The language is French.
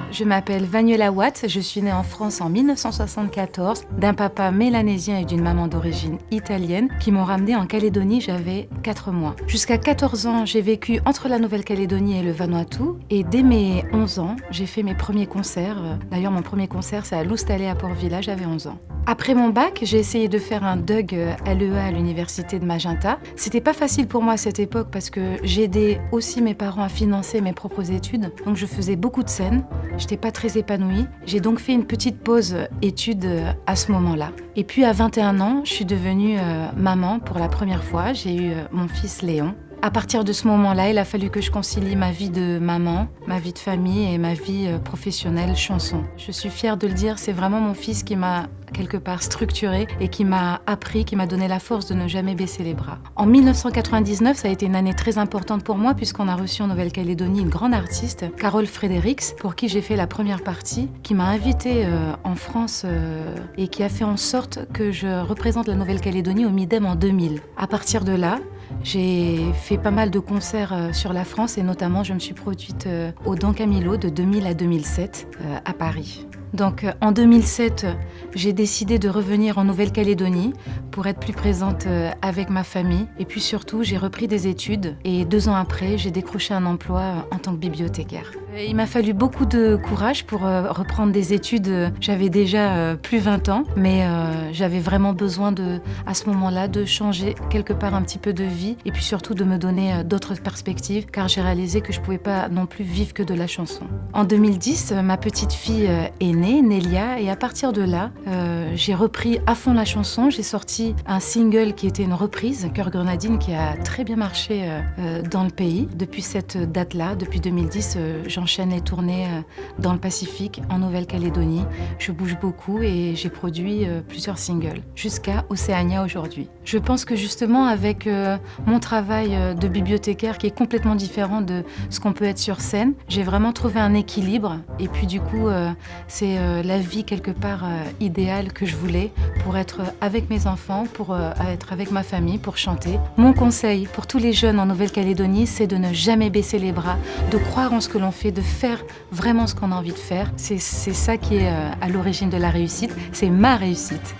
Je m'appelle Vanuela Watt, je suis née en France en 1974 d'un papa mélanésien et d'une maman d'origine italienne qui m'ont ramenée en Calédonie, j'avais 4 mois. Jusqu'à 14 ans, j'ai vécu entre la Nouvelle-Calédonie et le Vanuatu et dès mes 11 ans, j'ai fait mes premiers concerts. D'ailleurs, mon premier concert, c'est à l'Oustalais à Port-Vila, j'avais 11 ans. Après mon bac, j'ai essayé de faire un DUG LEA à l'université de Magenta. C'était pas facile pour moi à cette époque parce que j'aidais aussi mes parents à financer mes propres études. Donc je faisais beaucoup de scènes. J'étais pas très épanouie. J'ai donc fait une petite pause études à ce moment-là. Et puis à 21 ans, je suis devenue maman pour la première fois. J'ai eu mon fils Léon. À partir de ce moment-là, il a fallu que je concilie ma vie de maman, ma vie de famille et ma vie professionnelle chanson. Je suis fière de le dire, c'est vraiment mon fils qui m'a quelque part structurée et qui m'a appris, qui m'a donné la force de ne jamais baisser les bras. En 1999, ça a été une année très importante pour moi puisqu'on a reçu en Nouvelle-Calédonie une grande artiste, Carole Fredericks, pour qui j'ai fait la première partie, qui m'a invitée en France et qui a fait en sorte que je représente la Nouvelle-Calédonie au Midem en 2000. À partir de là, j'ai fait pas mal de concerts sur la France et notamment je me suis produite au Don Camilo de 2000 à 2007 à Paris. Donc en 2007, j'ai décidé de revenir en Nouvelle-Calédonie pour être plus présente avec ma famille. Et puis surtout, j'ai repris des études et 2 ans après, j'ai décroché un emploi en tant que bibliothécaire. Il m'a fallu beaucoup de courage pour reprendre des études. J'avais déjà plus 20 ans, mais j'avais vraiment besoin à ce moment-là de changer quelque part un petit peu de vie et puis surtout de me donner d'autres perspectives car j'ai réalisé que je ne pouvais pas non plus vivre que de la chanson. En 2010, ma petite fille est née, Nélia, et à partir de là, j'ai repris à fond la chanson. J'ai sorti un single qui était une reprise, Cœur Grenadine, qui a très bien marché dans le pays. Depuis cette date-là, depuis 2010, j'enchaîne les tournées dans le Pacifique, en Nouvelle-Calédonie. Je bouge beaucoup et j'ai produit plusieurs singles, jusqu'à Océania aujourd'hui. Je pense que justement avec mon travail de bibliothécaire qui est complètement différent de ce qu'on peut être sur scène, j'ai vraiment trouvé un équilibre et puis du coup c'est la vie quelque part idéale que je voulais pour être avec mes enfants, pour être avec ma famille, pour chanter. Mon conseil pour tous les jeunes en Nouvelle-Calédonie, c'est de ne jamais baisser les bras, de croire en ce que l'on fait, de faire vraiment ce qu'on a envie de faire. C'est ça qui est à l'origine de la réussite, c'est ma réussite.